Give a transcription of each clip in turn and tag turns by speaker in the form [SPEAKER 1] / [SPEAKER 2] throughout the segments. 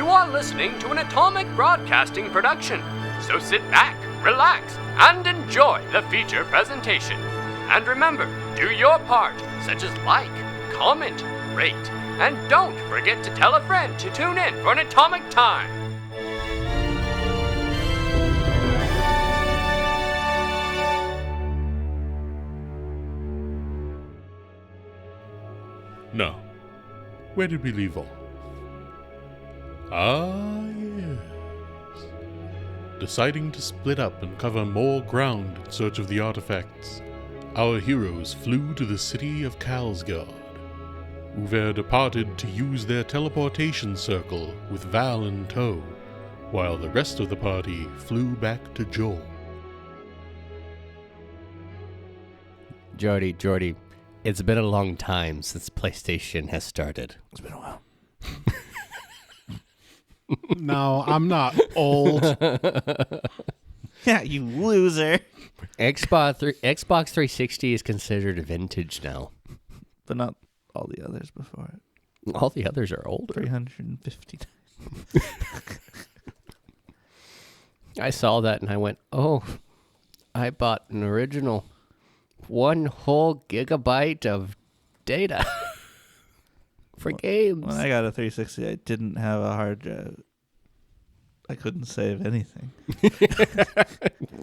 [SPEAKER 1] You are listening to an Atomic Broadcasting production, so sit back, relax, and enjoy the feature presentation. And remember, do your part, such as like, comment, rate, and don't forget to tell a friend to tune in for an Atomic Time.
[SPEAKER 2] Now, where did we leave off? Ah, yes. Deciding to split up and cover more ground in search of the artifacts, our heroes flew to the city of Kalsgard. Uvaer departed to use their teleportation circle with Val in tow, while the rest of the party flew back to Jor.
[SPEAKER 3] Jordy, it's been a long time since PlayStation has started.
[SPEAKER 4] It's been a while. No, I'm not old.
[SPEAKER 5] Yeah, you loser.
[SPEAKER 3] Xbox 360 is considered vintage now.
[SPEAKER 5] But not all the others before it.
[SPEAKER 3] All the others are older.
[SPEAKER 5] 350.
[SPEAKER 3] I saw that and I went, oh, I bought an original 1 whole gigabyte of data for games.
[SPEAKER 5] When I got a 360, I didn't have a hard drive. I couldn't save anything.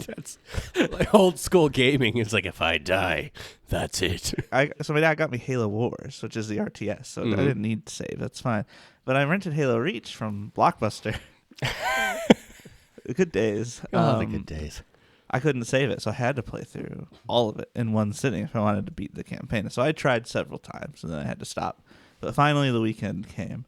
[SPEAKER 3] That's like old school gaming. It's like, if I die, that's it.
[SPEAKER 5] So my dad got me Halo Wars, which is the RTS, so I didn't need to save. That's fine. But I rented Halo Reach from Blockbuster. Good days.
[SPEAKER 3] Oh, the good days.
[SPEAKER 5] I couldn't save it, so I had to play through all of it in one sitting if I wanted to beat the campaign. So I tried several times, and then I had to stop. But finally the weekend came,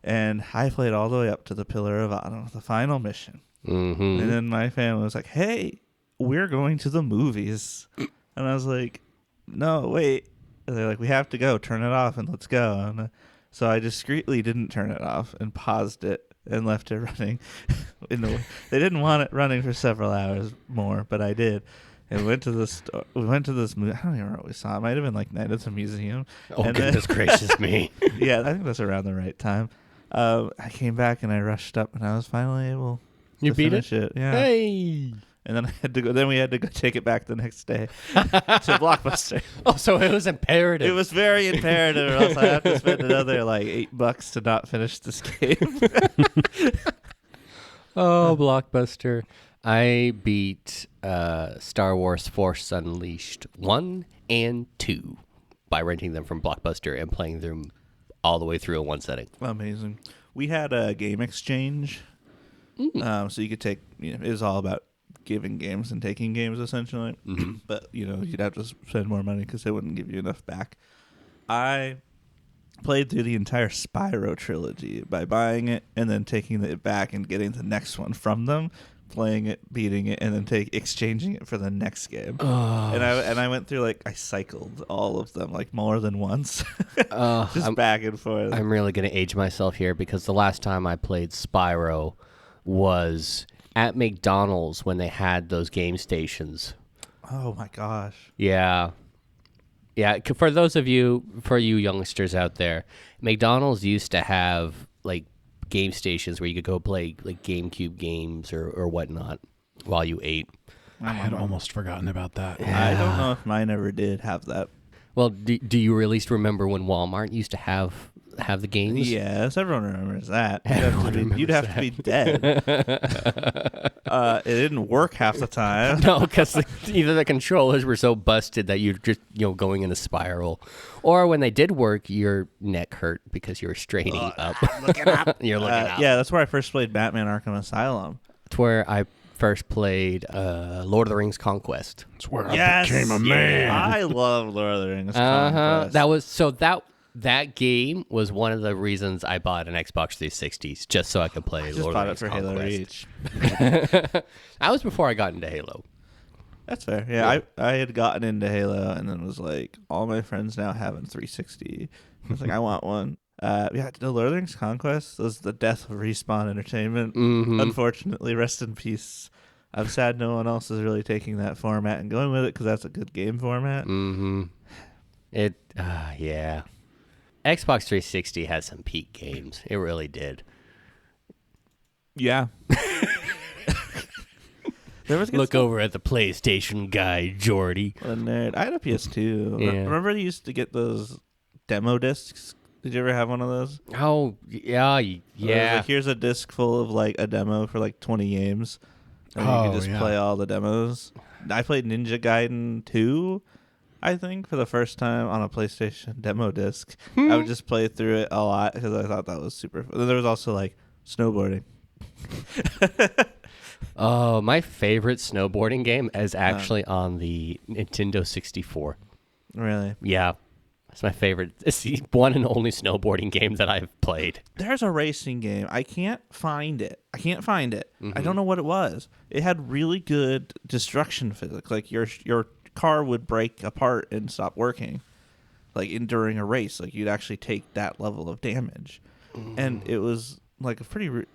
[SPEAKER 5] and I played all the way up to the Pillar of Autumn, the final mission.
[SPEAKER 3] Mm-hmm.
[SPEAKER 5] And then my family was like, hey, we're going to the movies. And I was like, no, wait. And they're like, we have to go. Turn it off and let's go. And so I discreetly didn't turn it off and paused it and left it running. They didn't want it running for several hours more, but I did. And we went to the store. We went to this movie. I don't even remember what we saw. It might have been like Night at the Museum.
[SPEAKER 3] Oh,
[SPEAKER 5] and
[SPEAKER 3] goodness gracious me.
[SPEAKER 5] Yeah, I think that's around the right time. I came back and I rushed up and I was finally able
[SPEAKER 3] You
[SPEAKER 5] to
[SPEAKER 3] beat
[SPEAKER 5] finish it. Yeah.
[SPEAKER 3] Hey.
[SPEAKER 5] And then I had to go. Then we had to go take it back the next day to Blockbuster.
[SPEAKER 3] Oh, so it was imperative.
[SPEAKER 5] It was very imperative, or else I have to spend another like $8 to not finish this game.
[SPEAKER 3] Oh, Blockbuster. I beat Star Wars Force Unleashed 1 and 2 by renting them from Blockbuster and playing them all the way through in one setting.
[SPEAKER 5] Amazing. We had a game exchange. So you could take, it was all about giving games and taking games, essentially. Mm-hmm. But, you'd have to spend more money because they wouldn't give you enough back. I played through the entire Spyro trilogy by buying it and then taking it back and getting the next one from them, playing it, beating it, and then exchanging it for the next game.
[SPEAKER 3] Oh.
[SPEAKER 5] And I went through, I cycled all of them, more than once. Just back and forth.
[SPEAKER 3] I'm really going to age myself here because the last time I played Spyro was at McDonald's when they had those game stations.
[SPEAKER 5] Oh, my gosh.
[SPEAKER 3] Yeah. Yeah, for you youngsters out there, McDonald's used to have, game stations where you could go play, GameCube games or whatnot while you ate.
[SPEAKER 4] I had almost forgotten about that.
[SPEAKER 5] I don't know if mine ever did have that.
[SPEAKER 3] Well, do you at least remember when Walmart used to have the games?
[SPEAKER 5] Yes, everyone remembers that. You'd have to be dead. It didn't work half the time.
[SPEAKER 3] No, because either the controllers were so busted that you're just going in a spiral, or when they did work, your neck hurt because you were straining up.
[SPEAKER 5] Looking up.
[SPEAKER 3] You're looking up.
[SPEAKER 5] Yeah, that's where I first played Batman Arkham Asylum.
[SPEAKER 3] That's where I first played Lord of the Rings Conquest.
[SPEAKER 4] That's where I became a man.
[SPEAKER 5] I love Lord of the Rings Conquest.
[SPEAKER 3] That game was one of the reasons I bought an Xbox 360, just so I could play Lord of the Rings Conquest.
[SPEAKER 5] Halo Reach.
[SPEAKER 3] That was before I got into Halo.
[SPEAKER 5] That's fair. Yeah, I had gotten into Halo and then was like, all my friends now have a 360. I was like, I want one. The Lord of the Rings Conquest was the death of Respawn Entertainment.
[SPEAKER 3] Mm-hmm.
[SPEAKER 5] Unfortunately, rest in peace. I'm sad no one else is really taking that format and going with it because that's a good game format.
[SPEAKER 3] Mm-hmm. Yeah. Xbox 360 had some peak games. It really did.
[SPEAKER 5] Yeah. There was
[SPEAKER 3] Look over at the PlayStation guy, Jordy.
[SPEAKER 5] What a nerd. I had a PS2.
[SPEAKER 3] Yeah.
[SPEAKER 5] Remember you used to get those demo discs? Did you ever have one of those?
[SPEAKER 3] Oh, yeah,
[SPEAKER 5] It was
[SPEAKER 3] yeah.
[SPEAKER 5] like, here's a disc full of like a demo for like 20 games. And you
[SPEAKER 4] Oh,
[SPEAKER 5] could just
[SPEAKER 4] yeah.
[SPEAKER 5] play all the demos. I played Ninja Gaiden 2, I think, for the first time on a PlayStation demo disc. I would just play through it a lot because I thought that was super fun. Then there was also like snowboarding.
[SPEAKER 3] Oh, my favorite snowboarding game is actually on the Nintendo 64.
[SPEAKER 5] Really?
[SPEAKER 3] Yeah. It's my favorite. It's the one and only snowboarding game that I've played.
[SPEAKER 5] There's a racing game. I can't find it. I don't know what it was. It had really good destruction physics. Like your car would break apart and stop working. Like during a race, like you'd actually take that level of damage. And it was like a pretty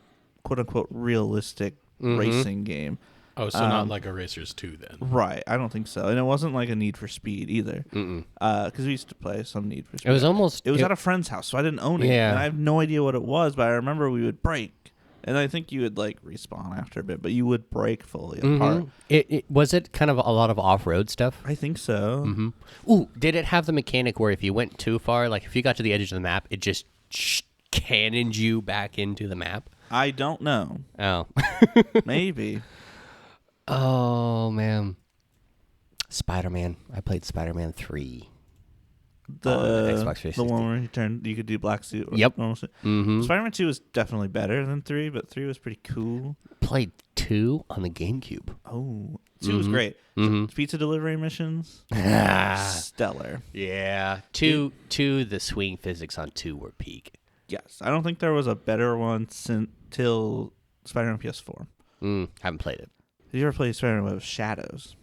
[SPEAKER 5] quote unquote realistic racing game.
[SPEAKER 2] Oh, so not like a Racers 2 then.
[SPEAKER 5] Right. I don't think so. And it wasn't like a Need for Speed either. Because we used to play some Need for Speed.
[SPEAKER 3] It was almost...
[SPEAKER 5] It was at a friend's house, so I didn't own it.
[SPEAKER 3] Yeah.
[SPEAKER 5] And I have no idea what it was, but I remember we would break. And I think you would like respawn after a bit, but you would break fully apart.
[SPEAKER 3] Was it kind of a lot of off-road stuff?
[SPEAKER 5] I think so.
[SPEAKER 3] Ooh, did it have the mechanic where if you went too far, like if you got to the edge of the map, it just cannoned you back into the map?
[SPEAKER 5] I don't know.
[SPEAKER 3] Oh.
[SPEAKER 5] Maybe.
[SPEAKER 3] Oh, man. Spider-Man. I played Spider-Man 3.
[SPEAKER 5] The
[SPEAKER 3] Xbox 360.
[SPEAKER 5] the one where you could do black suit. Or
[SPEAKER 3] Yep.
[SPEAKER 5] normal suit.
[SPEAKER 3] Mm-hmm.
[SPEAKER 5] Spider-Man 2 was definitely better than 3, but 3 was pretty cool.
[SPEAKER 3] Played 2 on the GameCube.
[SPEAKER 5] Oh, 2 was great. Pizza delivery missions, stellar.
[SPEAKER 3] Yeah. 2, the swing physics on 2 were peak.
[SPEAKER 5] Yes, I don't think there was a better one till Spider-Man PS4.
[SPEAKER 3] Haven't played it.
[SPEAKER 5] Did you ever play Spider-Man with Shadows?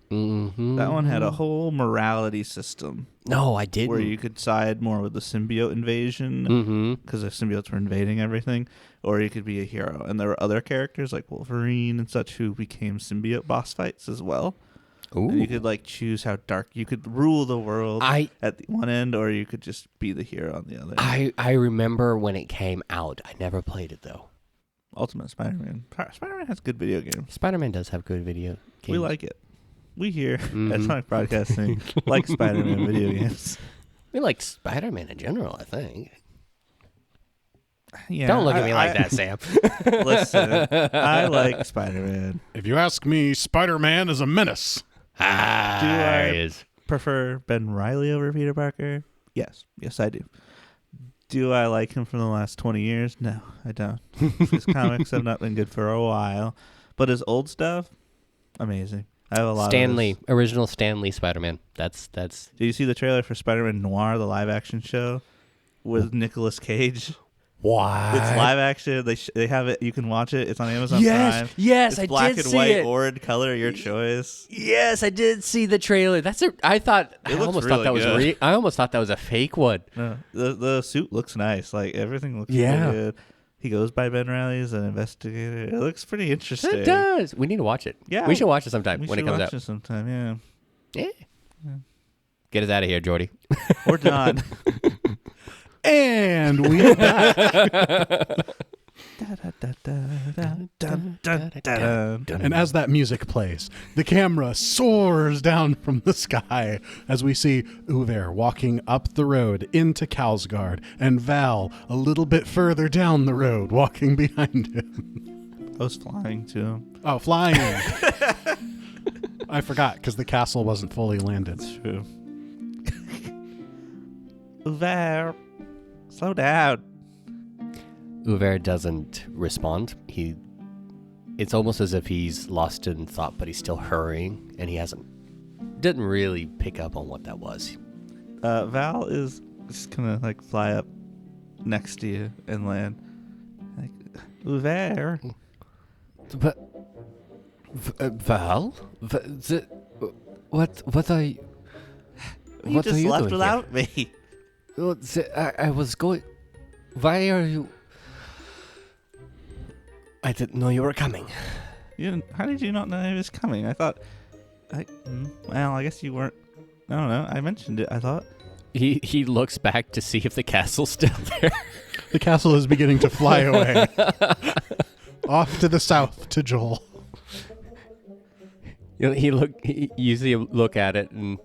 [SPEAKER 3] Mm-hmm.
[SPEAKER 5] That one had a whole morality system
[SPEAKER 3] No, I didn't.
[SPEAKER 5] where you could side more with the symbiote invasion because the symbiotes were invading everything, or you could be a hero. And there were other characters like Wolverine and such who became symbiote boss fights as well.
[SPEAKER 3] Ooh.
[SPEAKER 5] And you could like choose how dark you could rule the world at the one end, or you could just be the hero on the other.
[SPEAKER 3] I remember when it came out. I never played it, though.
[SPEAKER 5] Ultimate Spider-Man. Spider-Man has good video games.
[SPEAKER 3] Spider-Man does have good video games.
[SPEAKER 5] We like it. We here at Sonic Broadcasting like Spider-Man video games.
[SPEAKER 3] We like Spider-Man in general, I think.
[SPEAKER 5] Yeah,
[SPEAKER 3] Don't look at me like that, Sam.
[SPEAKER 5] Listen, I like Spider-Man.
[SPEAKER 4] If you ask me, Spider-Man is a menace.
[SPEAKER 3] There he is.
[SPEAKER 5] Prefer Ben Reilly over Peter Parker? Yes. Yes, I do. Do I like him from the last 20 years? No, I don't. His comics have not been good for a while. But his old stuff, amazing. I have a lot
[SPEAKER 3] Stan
[SPEAKER 5] of
[SPEAKER 3] Lee, original Stan Lee Spider-Man. That's.
[SPEAKER 5] Did you see the trailer for Spider-Man Noir, the live-action show with Nicolas Cage?
[SPEAKER 3] Why?
[SPEAKER 5] It's live action. They have it. You can watch it. It's on Amazon Prime.
[SPEAKER 3] Yes,
[SPEAKER 5] It's
[SPEAKER 3] I
[SPEAKER 5] black
[SPEAKER 3] did
[SPEAKER 5] and
[SPEAKER 3] see
[SPEAKER 5] white
[SPEAKER 3] it.
[SPEAKER 5] or in color, your choice.
[SPEAKER 3] Yes, I did see the trailer. I thought. I
[SPEAKER 5] looks
[SPEAKER 3] almost
[SPEAKER 5] really
[SPEAKER 3] thought that was.
[SPEAKER 5] good.
[SPEAKER 3] I almost thought that was a fake one.
[SPEAKER 5] No, the suit looks nice. Like everything looks
[SPEAKER 3] Yeah.
[SPEAKER 5] really good. He goes by Ben Reilly as an investigator. It looks pretty interesting.
[SPEAKER 3] It does. We need to watch it.
[SPEAKER 5] Yeah.
[SPEAKER 3] we should watch it sometime
[SPEAKER 5] We
[SPEAKER 3] when it
[SPEAKER 5] should
[SPEAKER 3] comes
[SPEAKER 5] watch
[SPEAKER 3] out.
[SPEAKER 5] it sometime. Yeah,
[SPEAKER 3] Yeah. Get us out of here, Jordy.
[SPEAKER 5] or not.
[SPEAKER 4] And we are back. And as that music plays, the camera soars down from the sky as we see Uvaer walking up the road into Kalsgard and Val a little bit further down the road walking behind him.
[SPEAKER 5] I was flying to him.
[SPEAKER 4] Oh, flying. I forgot because the castle wasn't fully landed.
[SPEAKER 5] True. Uvaer, slow down.
[SPEAKER 3] Uvaer doesn't respond. It's almost as if he's lost in thought, but he's still hurrying, and he didn't really pick up on what that was.
[SPEAKER 5] Val is just gonna like fly up next to you and land. Like, Uvaer.
[SPEAKER 3] But Val, what are you?
[SPEAKER 5] You
[SPEAKER 3] What
[SPEAKER 5] just
[SPEAKER 3] are you
[SPEAKER 5] left
[SPEAKER 3] doing
[SPEAKER 5] without me.
[SPEAKER 3] I was going. Why are you? I didn't know you were coming.
[SPEAKER 5] How did you not know he was coming? I thought. Well, I guess you weren't. I don't know. I mentioned it. I thought.
[SPEAKER 3] He looks back to see if the castle's still there.
[SPEAKER 4] The castle is beginning to fly away. Off to the south to Joel.
[SPEAKER 3] You see him look at it and...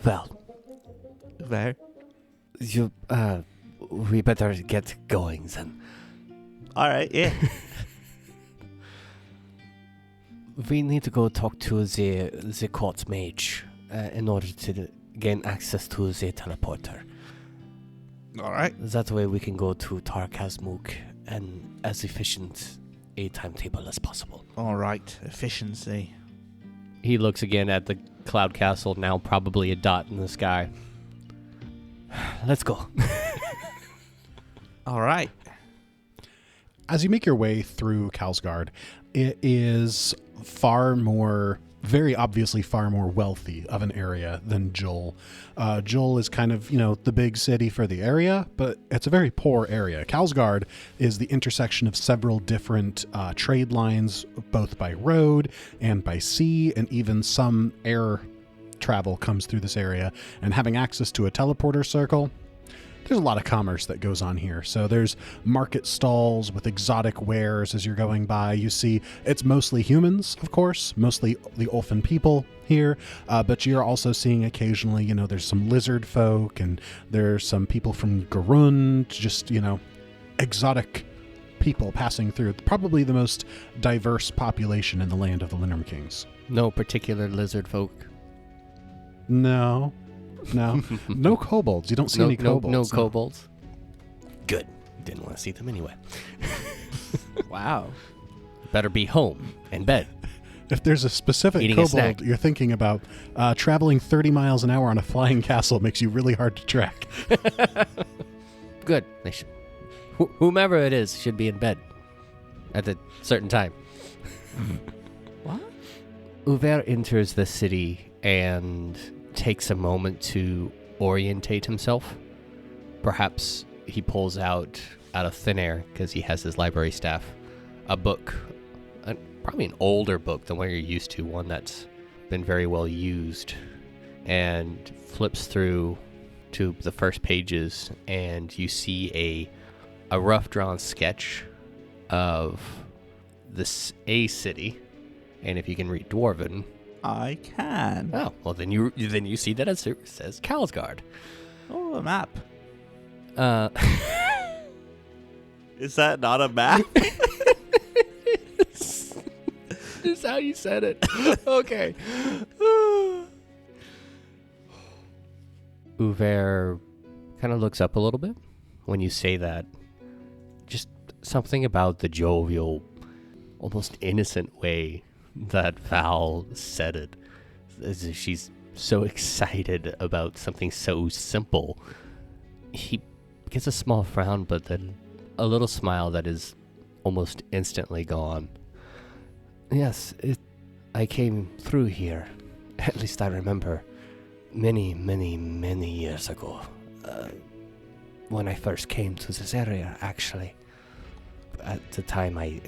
[SPEAKER 3] Well,
[SPEAKER 5] There.
[SPEAKER 3] we better get going then.
[SPEAKER 5] All right, yeah.
[SPEAKER 3] We need to go talk to the court mage in order to gain access to the teleporter.
[SPEAKER 5] All right.
[SPEAKER 3] That way we can go to Tar-Kazmukh and as efficient a timetable as possible.
[SPEAKER 5] All right. Efficiency.
[SPEAKER 3] He looks again at the cloud castle, now probably a dot in the sky. Let's go.
[SPEAKER 5] All right.
[SPEAKER 4] As you make your way through Kalsgard, it is very obviously far more wealthy of an area than Joel. Joel is kind of, the big city for the area, but it's a very poor area. Kalsgard is the intersection of several different trade lines, both by road and by sea, and even some air travel comes through this area. And having access to a teleporter circle, there's a lot of commerce that goes on here. So there's market stalls with exotic wares as you're going by. You see it's mostly humans, of course, mostly the Ulfin people here. But you're also seeing occasionally, there's some lizard folk and there's some people from Garund, just, exotic people passing through. Probably the most diverse population in the land of the Linnerm Kings.
[SPEAKER 3] No particular lizard folk.
[SPEAKER 4] No. No kobolds. You don't see any kobolds.
[SPEAKER 3] No kobolds. Good. Didn't want to see them anyway.
[SPEAKER 5] Wow.
[SPEAKER 3] Better be home in bed.
[SPEAKER 4] If there's a specific
[SPEAKER 3] Eating a
[SPEAKER 4] kobold
[SPEAKER 3] snack.
[SPEAKER 4] you're thinking about, traveling 30 miles an hour on a flying castle makes you really hard to track.
[SPEAKER 3] Good. They should. Whomever it is should be in bed at a certain time.
[SPEAKER 5] What?
[SPEAKER 3] Uvaer enters the city and takes a moment to orientate himself. Perhaps he pulls out of thin air, because he has his library staff, a book, probably an older book than what you're used to, one that's been very well used, and flips through to the first pages, and you see a rough drawn sketch of a city, and if you can read Dwarven,
[SPEAKER 5] I can.
[SPEAKER 3] oh well, then you see that it says Kalsgard.
[SPEAKER 5] Oh, a map.
[SPEAKER 3] Uh,
[SPEAKER 5] Is that not a map?
[SPEAKER 3] Just how you said it. Okay. Uvaer kind of looks up a little bit when you say that. Just something about the jovial, almost innocent way that Val said it. As if she's so excited about something so simple. He gets a small frown, but then a little smile that is almost instantly gone. Yes, I came through here. At least I remember many, many, many years ago. When I first came to this area, actually. At the time, I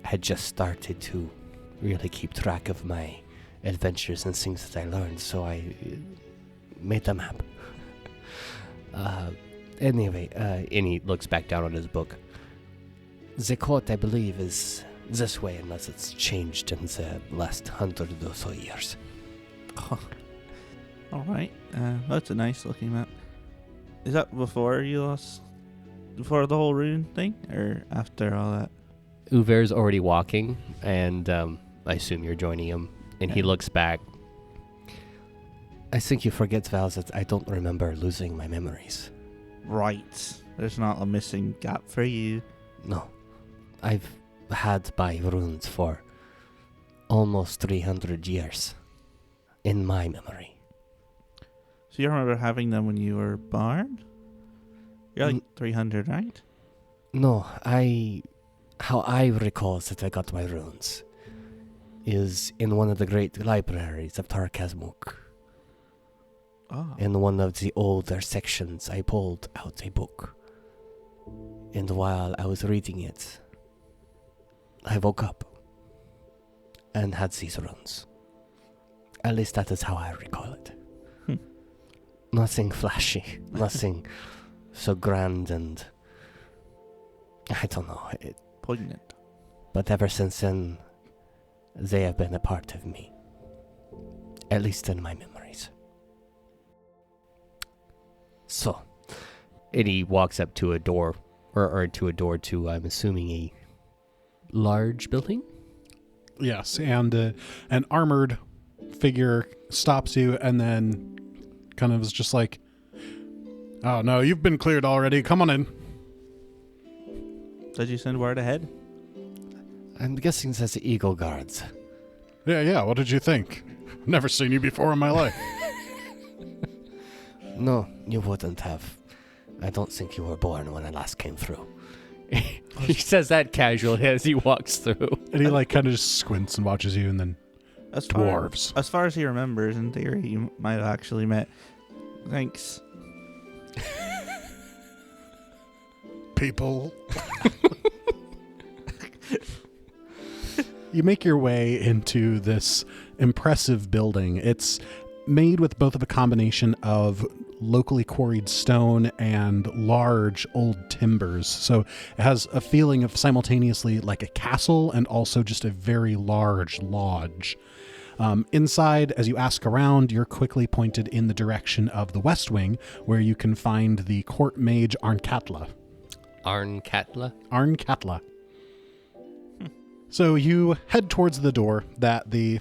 [SPEAKER 3] had just started to really keep track of my adventures and things that I learned, so I made the map. Anyway, and he looks back down on his book. The court, I believe, is this way, unless it's changed in the last 100 or so years.
[SPEAKER 5] All right. That's a nice looking map. Is that before the whole rune thing, or after all that?
[SPEAKER 3] Uvaer's already walking, and I assume you're joining him. And he looks back. I think you forget, Val, that I don't remember losing my memories.
[SPEAKER 5] Right. There's not a missing gap for you.
[SPEAKER 3] No. I've had my runes for almost 300 years in my memory.
[SPEAKER 5] So you remember having them when you were born? You're like 300, right?
[SPEAKER 3] No, how I recall that I got my runes is in one of the great libraries of Tar-Kazmukh.
[SPEAKER 5] Oh.
[SPEAKER 3] In one of the older sections, I pulled out a book. And while I was reading it, I woke up and had these runes. At least that is how I recall it. Nothing flashy, nothing so grand and I don't know.
[SPEAKER 5] Poignant.
[SPEAKER 3] But ever since then, they have been a part of me. At least in my memories. So, and he walks up to a door, or to a door to, I'm assuming, a large building?
[SPEAKER 4] Yes, and an armored figure stops you and then kind of is just like, oh no, you've been cleared already. Come on in.
[SPEAKER 5] Did you send word ahead?
[SPEAKER 3] I'm guessing that's the Eagle Guards.
[SPEAKER 4] Yeah, what did you think? Never seen you before in my life.
[SPEAKER 3] No, you wouldn't have. I don't think you were born when I last came through. He says that casually as he walks through.
[SPEAKER 4] And he like kind of just squints and watches you and then dwarves.
[SPEAKER 5] As far as he remembers, in theory, you might have actually met. Thanks.
[SPEAKER 4] People. You make your way into this impressive building. It's made with both of a combination of locally quarried stone and large old timbers. So it has a feeling of simultaneously like a castle and also just a very large lodge. Inside, as you ask around, you're quickly pointed in the direction of the West Wing, where you can find the court mage Arnkatla. Arnkatla. So you head towards the door that the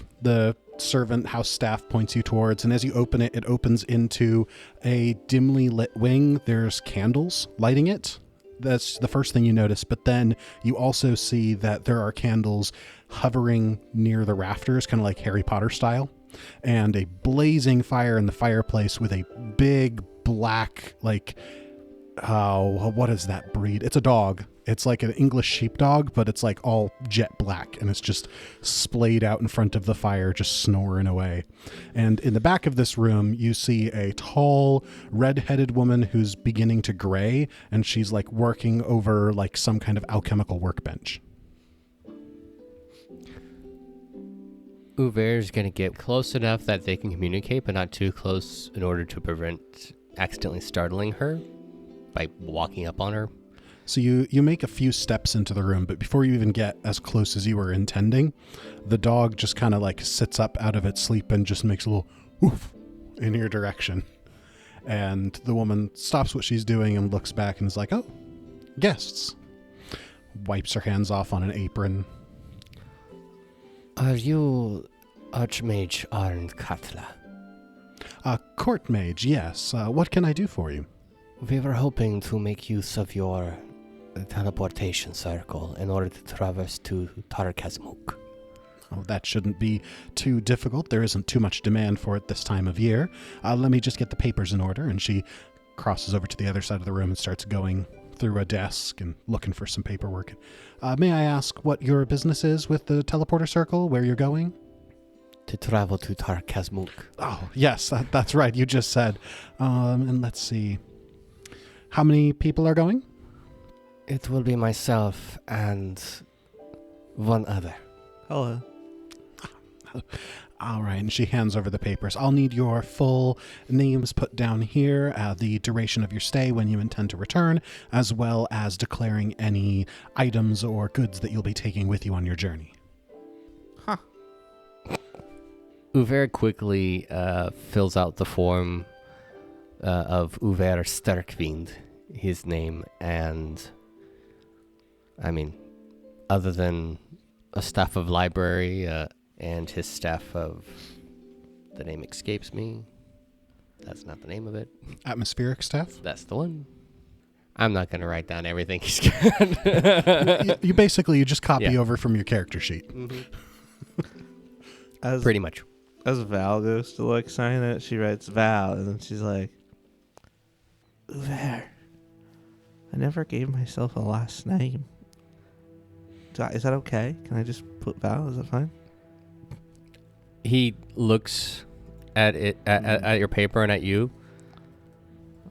[SPEAKER 4] servant house staff points you towards, and as you open it, it opens into a dimly lit wing. There's candles lighting it. That's the first thing you notice, but then you also see that there are candles hovering near the rafters, kind of like Harry Potter style, and a blazing fire in the fireplace with a big black, like, what is that breed? It's a dog. It's like an English sheepdog, but it's like all jet black, and it's just splayed out in front of the fire, just snoring away. And in the back of this room, you see a tall, red-headed woman who's beginning to gray, and she's like working over like some kind of alchemical workbench.
[SPEAKER 3] Uvaer is going to get close enough that they can communicate, but not too close in order to prevent accidentally startling her by walking up on her.
[SPEAKER 4] So you make a few steps into the room, but before you even get as close as you were intending, the dog just kind of like sits up out of its sleep and just makes a little woof in your direction. And the woman stops what she's doing and looks back and is like, oh, guests. Wipes her hands off on an apron.
[SPEAKER 3] Are you Archmage Arnkatla?
[SPEAKER 4] Court mage, yes. What can I do for you?
[SPEAKER 3] We were hoping to make use of your teleportation circle in order to traverse to Tar-Kazmukh.
[SPEAKER 4] Oh, that shouldn't be too difficult. There isn't too much demand for it this time of year. Let me just get the papers in order. And she crosses over to the other side of the room and starts going through a desk and looking for some paperwork. May I ask what your business is with the teleporter circle, where you're going?
[SPEAKER 3] To travel to Tar-Kazmukh.
[SPEAKER 4] Oh, yes, that's right. You just said. And let's see. How many people are going?
[SPEAKER 3] It will be myself and one other.
[SPEAKER 5] Hello.
[SPEAKER 4] All right, and she hands over the papers. I'll need your full names put down here, the duration of your stay, when you intend to return, as well as declaring any items or goods that you'll be taking with you on your journey.
[SPEAKER 5] Huh.
[SPEAKER 3] Uvaer quickly fills out the form of Uvaer Sterkvind, his name, and I mean, other than a staff of library and his staff of, the name escapes me. That's not the name of it.
[SPEAKER 4] Atmospheric staff?
[SPEAKER 3] That's the one. I'm not going to write down everything he's got.
[SPEAKER 4] you basically just copy
[SPEAKER 3] Yeah.
[SPEAKER 4] over from your character sheet.
[SPEAKER 5] As,
[SPEAKER 3] Pretty much.
[SPEAKER 5] As Val goes to like sign it, she writes Val, and then she's like, Uvaer, I never gave myself a last name. Is that okay? Can I just put Val? Is that fine?
[SPEAKER 3] He looks at it at your paper and at you,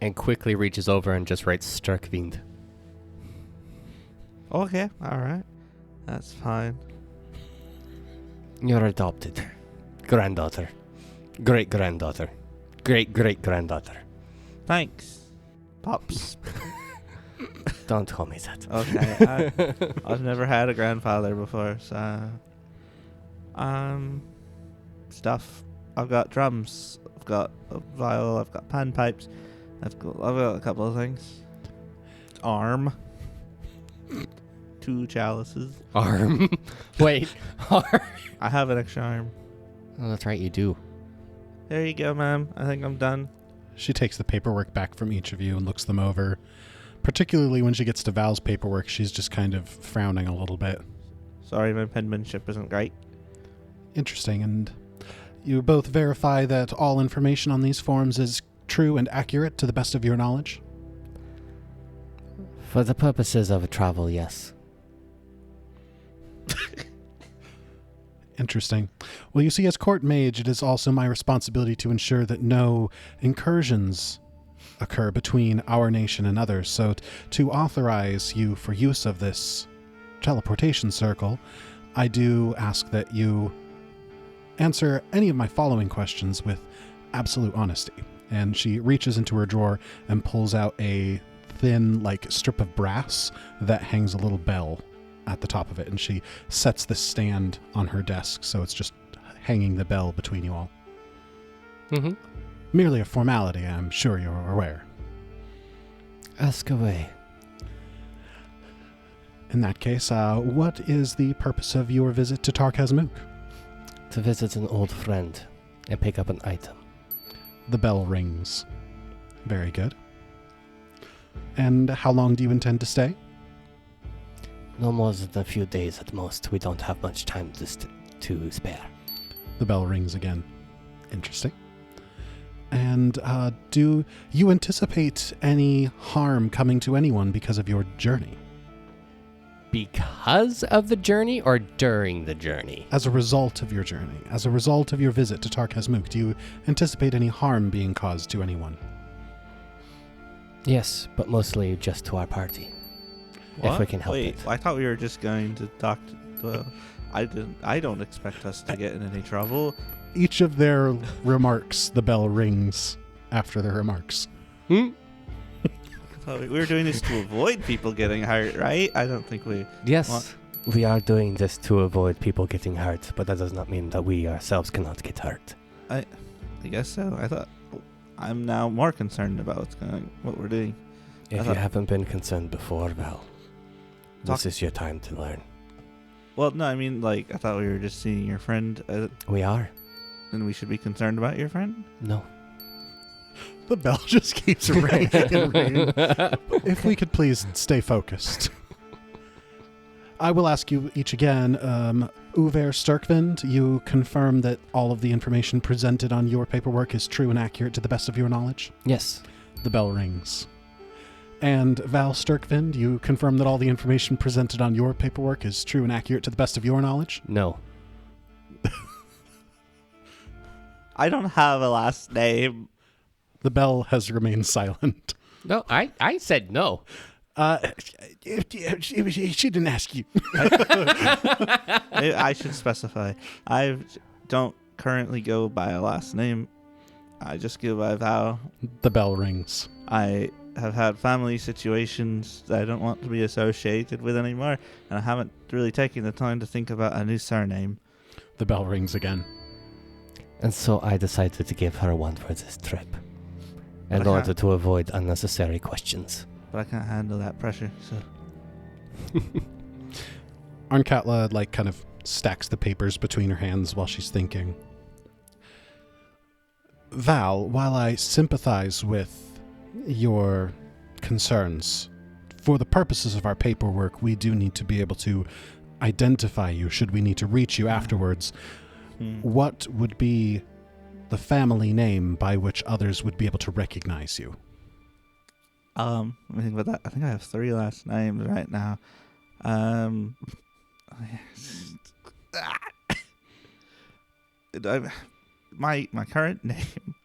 [SPEAKER 3] and quickly reaches over and just writes Sterkvind.
[SPEAKER 5] Okay, all right, that's fine.
[SPEAKER 3] Your adopted granddaughter, great-granddaughter, great-great-granddaughter
[SPEAKER 5] Thanks, Pops.
[SPEAKER 3] Don't call me that.
[SPEAKER 5] Okay. I've never had a grandfather before, so stuff. I've got drums. I've got a viol. I've got panpipes. I've got a couple of things. Arm. 2 chalices.
[SPEAKER 3] Arm. Wait. Arm.
[SPEAKER 5] I have an extra arm.
[SPEAKER 3] Oh, that's right, you do.
[SPEAKER 5] There you go, ma'am. I think I'm done.
[SPEAKER 4] She takes the paperwork back from each of you and looks them over. Particularly when she gets to Val's paperwork, she's just kind of frowning a little bit.
[SPEAKER 5] Sorry, my penmanship isn't great.
[SPEAKER 4] Interesting. And you both verify that all information on these forms is true and accurate to the best of your knowledge?
[SPEAKER 3] For the purposes of travel, yes.
[SPEAKER 4] Interesting. Well, you see, as court mage, it is also my responsibility to ensure that no incursions occur between our nation and others. So to authorize you for use of this teleportation circle, I do ask that you answer any of my following questions with absolute honesty. And she reaches into her drawer and pulls out a thin, strip of brass that hangs a little bell at the top of it. And she sets this stand on her desk, so it's just hanging the bell between you all.
[SPEAKER 3] Mm-hmm.
[SPEAKER 4] Merely a formality, I'm sure you're aware.
[SPEAKER 3] Ask away.
[SPEAKER 4] In that case, what is the purpose of your visit to Tar-Kazmukh?
[SPEAKER 3] To visit an old friend and pick up an item.
[SPEAKER 4] The bell rings. Very good. And how long do you intend to stay?
[SPEAKER 3] No more than a few days at most. We don't have much time to spare.
[SPEAKER 4] The bell rings again. Interesting. And do you anticipate any harm coming to anyone because of your journey?
[SPEAKER 3] Because of the journey or during the journey?
[SPEAKER 4] As a result of your journey, as a result of your visit to Tar-Kazmukh, do you anticipate any harm being caused to anyone?
[SPEAKER 3] Yes, but mostly just to our party.
[SPEAKER 5] What?
[SPEAKER 3] If we can help
[SPEAKER 5] Wait,
[SPEAKER 3] it.
[SPEAKER 5] I thought we were just going to talk to... I don't expect us to get in any trouble.
[SPEAKER 4] Each of their remarks, the bell rings after their remarks.
[SPEAKER 5] I thought we were doing this to avoid people getting hurt, right? I don't think we...
[SPEAKER 3] Yes, we are doing this to avoid people getting hurt, but that does not mean that we ourselves cannot get hurt.
[SPEAKER 5] I guess so. I thought... I'm now more concerned about what we're doing.
[SPEAKER 3] If you haven't been concerned before, Val, this is your time to learn.
[SPEAKER 5] Well, no, I mean, I thought we were just seeing your friend.
[SPEAKER 3] We are.
[SPEAKER 5] And we should be concerned about your friend?
[SPEAKER 3] No.
[SPEAKER 4] The bell just keeps ringing and ringing. If we could please stay focused. I will ask you each again. Uvaer Sturkvind, you confirm that all of the information presented on your paperwork is true and accurate to the best of your knowledge?
[SPEAKER 3] Yes.
[SPEAKER 4] The bell rings. And Val Sturkvind, you confirm that all the information presented on your paperwork is true and accurate to the best of your knowledge?
[SPEAKER 3] No.
[SPEAKER 5] I don't have a last name.
[SPEAKER 4] The bell has remained silent.
[SPEAKER 3] No, I said no.
[SPEAKER 4] She didn't ask you.
[SPEAKER 5] I should specify. I don't currently go by a last name. I just go by Val.
[SPEAKER 4] The bell rings.
[SPEAKER 5] I have had family situations that I don't want to be associated with anymore, and I haven't really taken the time to think about a new surname.
[SPEAKER 4] The bell rings again.
[SPEAKER 3] And so I decided to give her one for this trip. In order to avoid unnecessary questions.
[SPEAKER 5] But I can't handle that pressure, so...
[SPEAKER 4] Arnkatla, kind of stacks the papers between her hands while she's thinking. Val, while I sympathize with your concerns, for the purposes of our paperwork, we do need to be able to identify you should we need to reach you afterwards. What would be the family name by which others would be able to recognize you?
[SPEAKER 5] Let me think about that. I think I have 3 last names right now. My current name,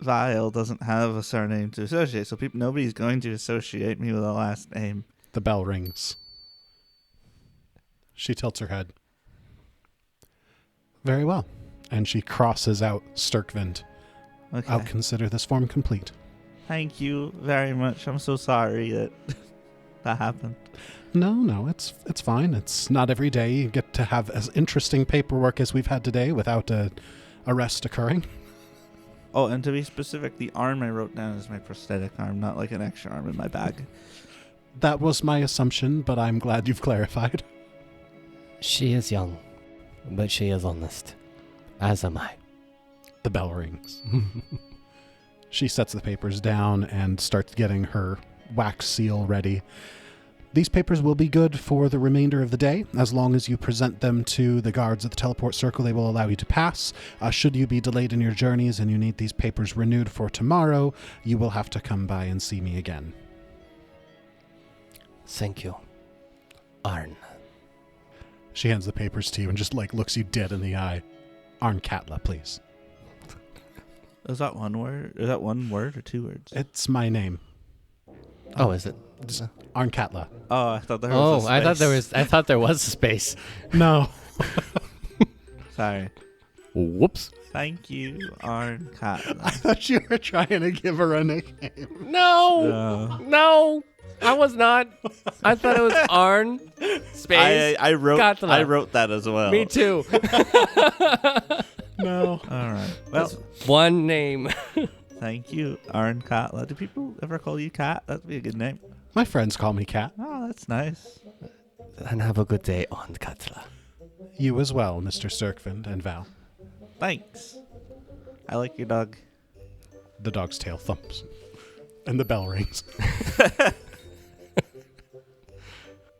[SPEAKER 5] Vile, doesn't have a surname to associate, so nobody's going to associate me with a last name.
[SPEAKER 4] The bell rings. She tilts her head. Very well. And she crosses out Sturkvind.
[SPEAKER 5] Okay.
[SPEAKER 4] I'll consider this form complete.
[SPEAKER 5] Thank you very much. I'm so sorry that that happened.
[SPEAKER 4] No, it's fine. It's not every day you get to have as interesting paperwork as we've had today without a arrest occurring.
[SPEAKER 5] Oh, and to be specific, the arm I wrote down is my prosthetic arm, not like an extra arm in my bag.
[SPEAKER 4] That was my assumption, but I'm glad you've clarified.
[SPEAKER 3] She is young, but she is honest. As am I.
[SPEAKER 4] The bell rings. She sets the papers down and starts getting her wax seal ready. These papers will be good for the remainder of the day. As long as you present them to the guards at the teleport circle, they will allow you to pass. Should you be delayed in your journeys and you need these papers renewed for tomorrow, you will have to come by and see me again.
[SPEAKER 3] Thank you, Arn.
[SPEAKER 4] She hands the papers to you and just looks you dead in the eye. Arn Katla, please.
[SPEAKER 5] Is that one word? Is that one word or two words?
[SPEAKER 4] It's my name.
[SPEAKER 3] Oh, is it?
[SPEAKER 4] Arn Katla.
[SPEAKER 5] Oh, I thought there was a space.
[SPEAKER 3] I thought there was a space.
[SPEAKER 4] No.
[SPEAKER 5] Sorry.
[SPEAKER 3] Whoops.
[SPEAKER 5] Thank you, Arn Katla.
[SPEAKER 4] I thought you were trying to give her a nickname.
[SPEAKER 3] No, I was not. I thought it was Arn space.
[SPEAKER 5] I wrote
[SPEAKER 3] Katla.
[SPEAKER 5] I wrote that as well.
[SPEAKER 3] Me too.
[SPEAKER 4] No.
[SPEAKER 5] All right. Well,
[SPEAKER 3] One name.
[SPEAKER 5] thank you, Arn Katla. Do people ever call you Kat? That'd be a good name.
[SPEAKER 4] My friends call me Kat.
[SPEAKER 5] Oh, that's nice.
[SPEAKER 3] And have a good day, Arn Katla.
[SPEAKER 4] You as well, Mr. Sturkvind and Val.
[SPEAKER 5] Thanks. I like your dog.
[SPEAKER 4] The dog's tail thumps. And the bell rings.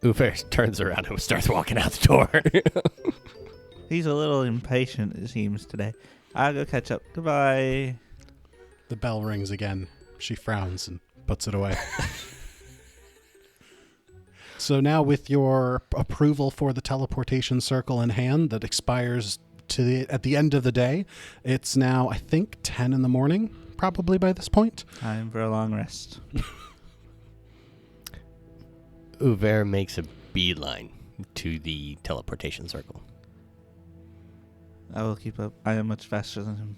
[SPEAKER 3] Uvaer turns around and starts walking out the door.
[SPEAKER 5] He's a little impatient, it seems, today. I'll go catch up. Goodbye.
[SPEAKER 4] The bell rings again. She frowns and puts it away. So now with your approval for the teleportation circle in hand that expires at the end of the day, it's now, I think, 10 in the morning, probably by this point.
[SPEAKER 5] Time for a long rest.
[SPEAKER 3] Uvaer makes a beeline to the teleportation circle.
[SPEAKER 5] I will keep up. I am much faster than him.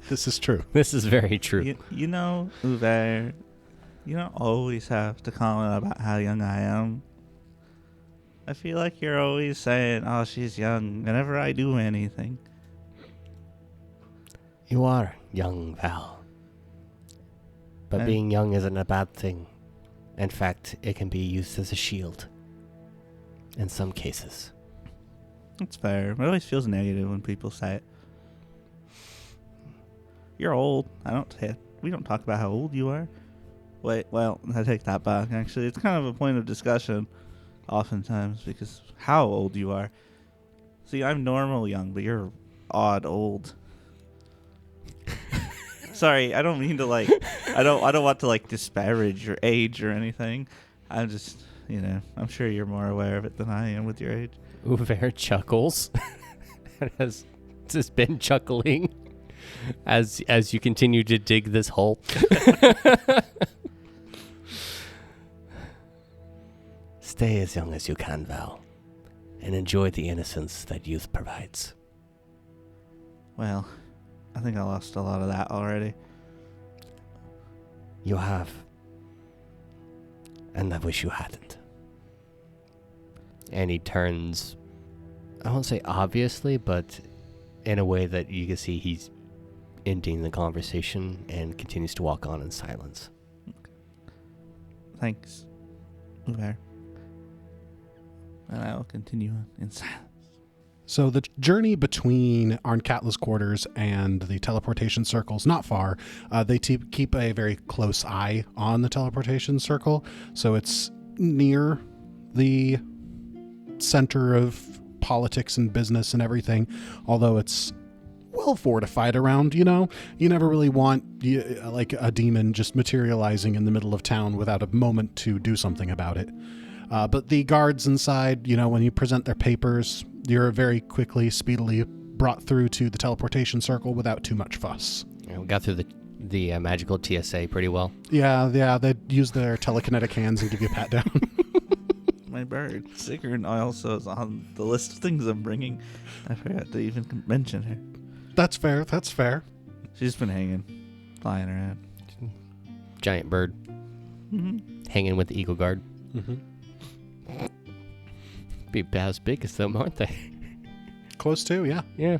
[SPEAKER 4] This is true.
[SPEAKER 3] This is very true.
[SPEAKER 5] You know, Uvaer, you don't always have to comment about how young I am. I feel like you're always saying, oh, she's young, whenever I do anything.
[SPEAKER 3] You are young, Val. But being young isn't a bad thing. In fact, it can be used as a shield. In some cases.
[SPEAKER 5] That's fair. It always feels negative when people say it. You're old. We don't talk about how old you are. Wait, well, I take that back, actually. It's kind of a point of discussion oftentimes because how old you are. See, I'm normal young, but you're odd old. Sorry, I don't mean to I don't want to disparage your age or anything. I'm just, I'm sure you're more aware of it than I am with your age.
[SPEAKER 3] Uvaer chuckles and has just been chuckling as you continue to dig this hole. Stay as young as you can, Val, and enjoy the innocence that youth provides.
[SPEAKER 5] Well, I think I lost a lot of that already.
[SPEAKER 3] You have. And I wish you hadn't. And he turns, I won't say obviously, but in a way that you can see he's ending the conversation and continues to walk on in silence.
[SPEAKER 5] Thanks, Uvaer. And I will continue on in silence.
[SPEAKER 4] So the journey between Arn Katla's quarters and the teleportation circle is not far. They keep a very close eye on the teleportation circle. So it's near the center of politics and business and everything, although it's well fortified around, you never really want a demon just materializing in the middle of town without a moment to do something about it. But the guards inside, when you present their papers, you're very quickly, speedily brought through to the teleportation circle without too much fuss.
[SPEAKER 3] Yeah, we got through the magical TSA pretty well.
[SPEAKER 4] Yeah, they use their telekinetic hands and give you a pat down.
[SPEAKER 5] My bird, Sigrun, also is on the list of things I'm bringing. I forgot to even mention her.
[SPEAKER 4] That's fair.
[SPEAKER 5] She's been hanging. flying around.
[SPEAKER 3] Giant bird. Hanging with the eagle guard. Be as big as them, aren't they?
[SPEAKER 4] Close to, yeah.
[SPEAKER 3] Yeah.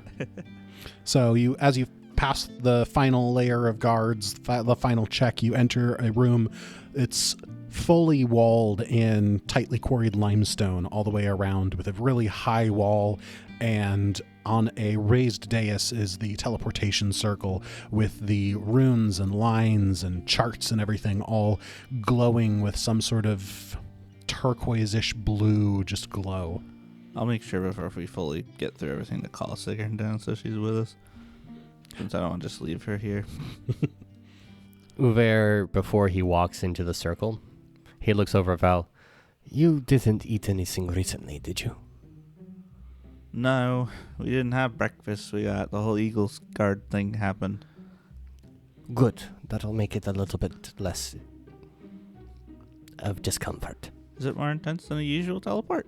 [SPEAKER 4] So as you pass the final layer of guards, the final check, you enter a room. It's fully walled in tightly quarried limestone all the way around, with a really high wall, and on a raised dais is the teleportation circle with the runes and lines and charts and everything all glowing with some sort of turquoise-ish blue just glow.
[SPEAKER 5] I'll make sure before we fully get through everything to call Sigrun down so she's with us. Since I don't want to just leave her here.
[SPEAKER 3] Uvaer, before he walks into the circle, he looks over at Val. You didn't eat anything recently, did you?
[SPEAKER 5] No, we didn't have breakfast. We got the whole Eagles Guard thing happen.
[SPEAKER 3] Good. That'll make it a little bit less of discomfort.
[SPEAKER 5] Is it more intense than a usual teleport?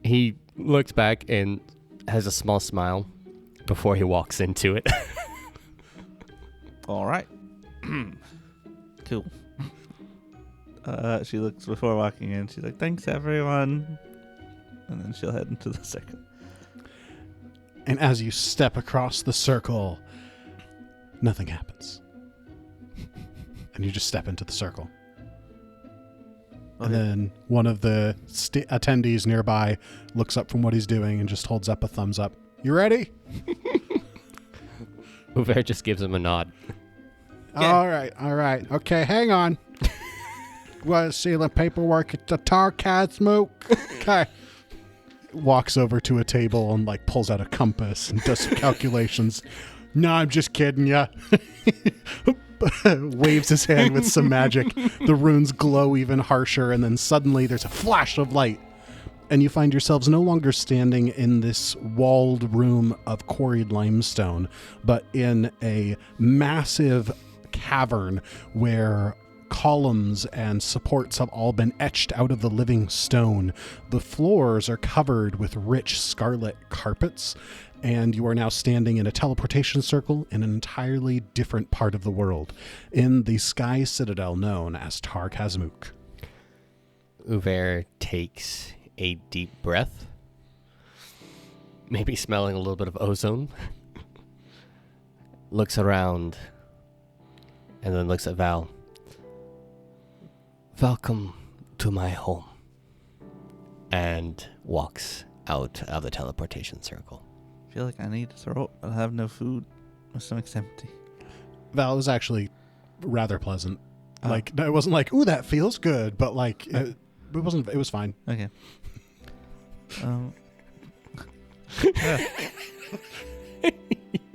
[SPEAKER 3] He looks back and has a small smile before he walks into it.
[SPEAKER 5] All right. Cool. She looks before walking in. She's like, thanks, everyone. And then she'll head into the circle.
[SPEAKER 4] And as you step across the circle, nothing happens. And you just step into the circle.
[SPEAKER 5] Okay.
[SPEAKER 4] And then one of the attendees nearby looks up from what he's doing and just holds up a thumbs up. You ready?
[SPEAKER 3] Uvaer just gives him a nod.
[SPEAKER 5] Yeah.
[SPEAKER 4] All right. Okay, hang on. Want to see the paperwork at the Tar-Kazmukh? Okay. Walks over to a table and pulls out a compass and does some calculations. No, I'm just kidding ya. Waves his hand with some magic. The runes glow even harsher, and then suddenly there's a flash of light. And you find yourselves no longer standing in this walled room of quarried limestone, but in a massive cavern where columns and supports have all been etched out of the living stone. The floors are covered with rich scarlet carpets, and you are now standing in a teleportation circle in an entirely different part of the world, in the sky citadel known as Tar-Kazmukh.
[SPEAKER 3] Uvaer takes a deep breath, maybe smelling a little bit of ozone, looks around, and then looks at Val. Welcome to my home. And walks out of the teleportation circle.
[SPEAKER 5] I feel like I need to throw up, but I have no food. My stomach's empty.
[SPEAKER 4] Val was actually rather pleasant.
[SPEAKER 5] Oh.
[SPEAKER 4] It wasn't like, ooh, that feels good, but it wasn't. It was fine.
[SPEAKER 5] Okay. I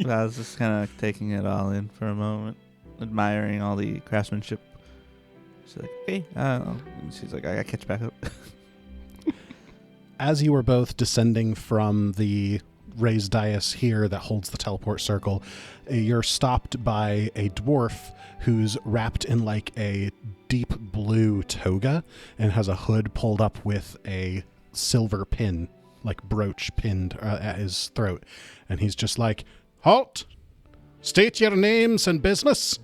[SPEAKER 5] was just kind of taking it all in for a moment, admiring all the craftsmanship. She's like, okay. She's like, I gotta catch back up.
[SPEAKER 4] As you were both descending from the raised dais here that holds the teleport circle, you're stopped by a dwarf who's wrapped in a deep blue toga and has a hood pulled up with a silver pin, brooch pinned at his throat. And he's just like, halt! State your names and business.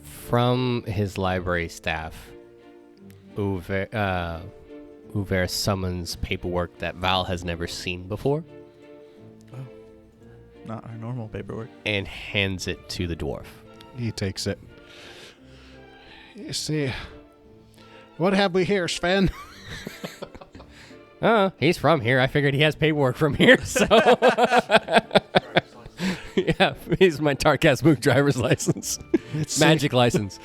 [SPEAKER 3] From his library staff, Uvaer summons paperwork that Val has never seen before.
[SPEAKER 5] Oh, not our normal paperwork.
[SPEAKER 3] And hands it to the dwarf.
[SPEAKER 4] He takes it. You see, what have we here, Sven?
[SPEAKER 3] He's from here. I figured he has paperwork from here, so... Yeah, here's my Tar-Kazmukh driver's license. Magic license.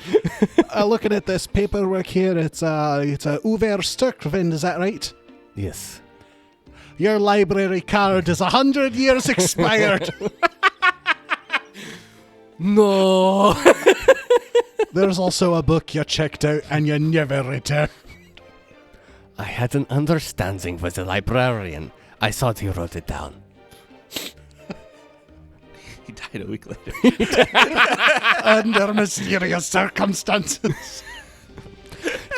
[SPEAKER 4] Looking at this paperwork here, it's a Uvaer Sturkvind, is that right?
[SPEAKER 3] Yes.
[SPEAKER 4] Your library card is 100 years expired.
[SPEAKER 3] No.
[SPEAKER 4] There's also a book you checked out and you never returned.
[SPEAKER 3] I had an understanding with the librarian. I thought he wrote it down.
[SPEAKER 5] He died a week later.
[SPEAKER 4] Under mysterious circumstances.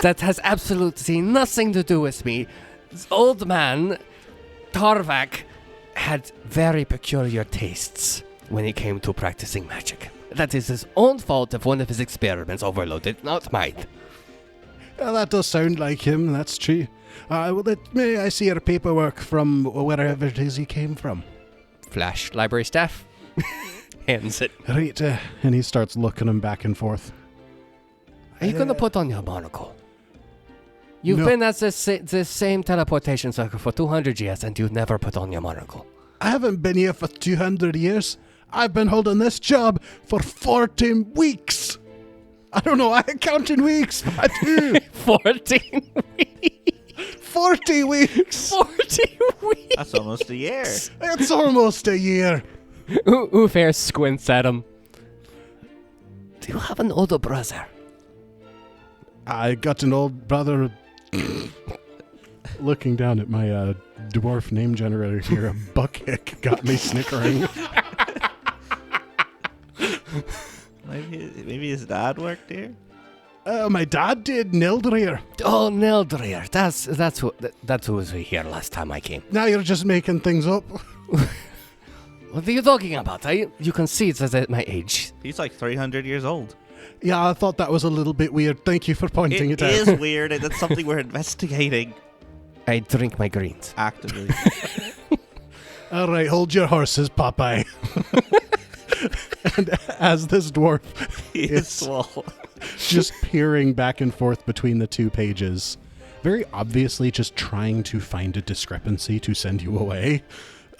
[SPEAKER 3] That has absolutely nothing to do with me. This old man, Tarvak, had very peculiar tastes. when it came to practicing magic. That is his own fault if one of his experiments overloaded, not mine.
[SPEAKER 4] That does sound like him, that's true. May I see your paperwork from wherever it is he came from?
[SPEAKER 3] Flash library staff. Hands it.
[SPEAKER 4] Right, and he starts looking him back and forth.
[SPEAKER 3] Are you going to put on your monocle? You've
[SPEAKER 4] No.
[SPEAKER 3] been at the same teleportation circle for 200 years and you never put on your monocle.
[SPEAKER 4] I haven't been here for 200 years. I've been holding this job for 14 weeks. I don't know, I count in weeks, but I do.
[SPEAKER 3] 14 weeks.
[SPEAKER 4] 40 weeks.
[SPEAKER 3] 40 weeks.
[SPEAKER 5] That's almost a year.
[SPEAKER 4] It's almost a year.
[SPEAKER 3] Uvaer squints at him. Do you have an older brother?
[SPEAKER 4] I got an old brother. Looking down at my dwarf name generator here, a buckhick got me snickering.
[SPEAKER 5] Maybe his dad worked here.
[SPEAKER 4] My dad did, Nildrir.
[SPEAKER 3] Oh, Neldrir. That's who was here last time I came.
[SPEAKER 4] Now you're just making things up.
[SPEAKER 3] What are you talking about? You can see it's at my age.
[SPEAKER 5] He's like 300 years old.
[SPEAKER 4] Yeah, I thought that was a little bit weird. Thank you for pointing it out.
[SPEAKER 5] It is weird, and it's something we're investigating
[SPEAKER 3] I drink my greens.
[SPEAKER 5] actively.
[SPEAKER 4] All right, hold your horses, Popeye. And as this dwarf
[SPEAKER 5] He is swole.
[SPEAKER 4] just peering back and forth between the two pages, very obviously just trying to find a discrepancy to send you away,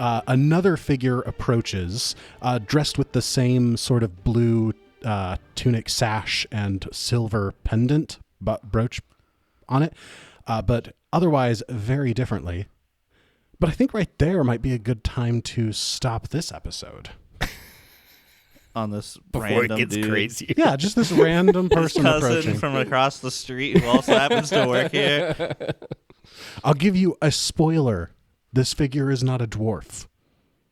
[SPEAKER 4] another figure approaches, dressed with the same sort of blue tunic sash and silver pendant brooch on it, but otherwise very differently. But I think right there might be a good time to stop this episode.
[SPEAKER 5] On this
[SPEAKER 3] Before
[SPEAKER 5] random
[SPEAKER 3] it gets
[SPEAKER 5] dude.
[SPEAKER 3] crazy.
[SPEAKER 4] Yeah, just this random
[SPEAKER 5] His
[SPEAKER 4] person
[SPEAKER 5] cousin
[SPEAKER 4] approaching.
[SPEAKER 5] from across the street who also happens to work here.
[SPEAKER 4] I'll give you a spoiler. This figure is not a dwarf.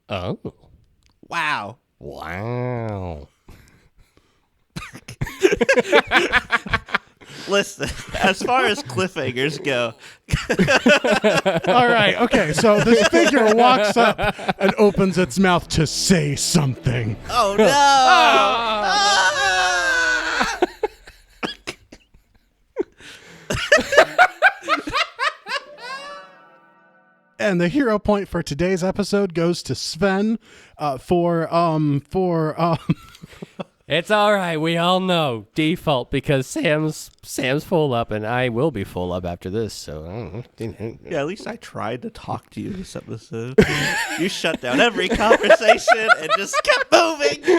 [SPEAKER 3] Oh.
[SPEAKER 5] Wow.
[SPEAKER 3] Wow.
[SPEAKER 5] Listen, as far as cliffhangers go,
[SPEAKER 4] All right, okay, so this figure walks up and opens its mouth to say something.
[SPEAKER 5] oh no! Ah!
[SPEAKER 4] And the hero point for today's episode goes to Sven for
[SPEAKER 3] It's all right. We all know default because Sam's full up and I will be full up after this. So
[SPEAKER 5] Yeah, at least I tried to talk to you this episode. You shut down every conversation and just kept moving.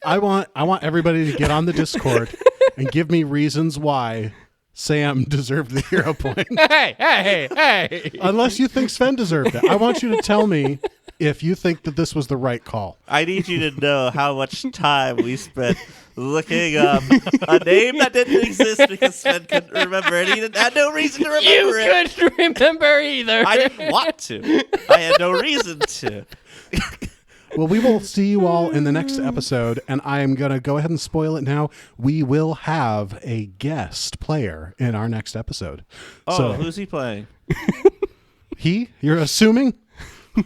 [SPEAKER 4] I want everybody to get on the Discord and give me reasons why Sam deserved the hero point.
[SPEAKER 3] hey.
[SPEAKER 4] Unless you think Sven deserved it. I want you to tell me if you think that this was the right call.
[SPEAKER 5] I need you to know how much time we spent looking up a name that didn't exist because Sven couldn't remember it. He had no reason to remember
[SPEAKER 3] You
[SPEAKER 5] it.
[SPEAKER 3] couldn't remember either.
[SPEAKER 5] I didn't want to. I had no reason to.
[SPEAKER 4] Well, we will see you all in the next episode, and I am going to go ahead and spoil it now. We will have a guest player in our next episode.
[SPEAKER 5] Oh,
[SPEAKER 4] So,
[SPEAKER 5] who's he playing?
[SPEAKER 4] you're assuming?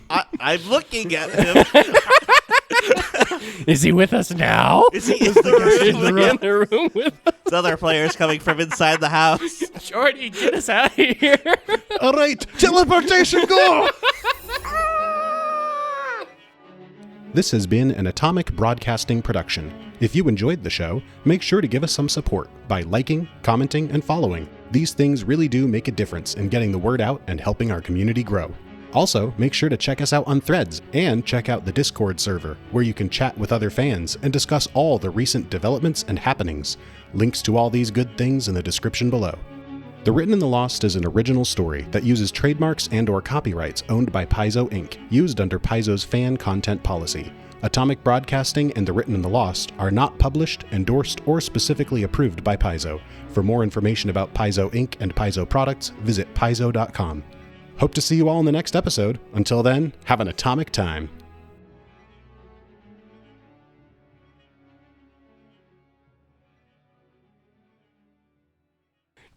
[SPEAKER 5] I'm looking at him.
[SPEAKER 3] Is he with us now?
[SPEAKER 5] Is he in the room?
[SPEAKER 3] Is he in the room with us?
[SPEAKER 5] There's other players coming from inside the house.
[SPEAKER 3] Shorty, get us out of here.
[SPEAKER 4] All right, teleportation, go! This has been an Atomic Broadcasting production. If you enjoyed the show, make sure to give us some support by liking, commenting, and following. These things really do make a difference in getting the word out and helping our community grow. Also, make sure to check us out on Threads and check out the Discord server, where you can chat with other fans and discuss all the recent developments and happenings. Links to all these good things in the description below. The Written in the Lost is an original story that uses trademarks and/or copyrights owned by Paizo Inc., used under Paizo's fan content policy. Atomic Broadcasting and The Written in the Lost are not published, endorsed, or specifically approved by Paizo. For more information about Paizo Inc. and Paizo products, visit paizo.com. Hope to see you all in the next episode. Until then, have an atomic time.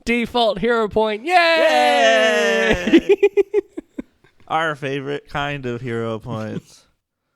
[SPEAKER 3] Default hero point. Yay!
[SPEAKER 5] Our favorite kind of hero points.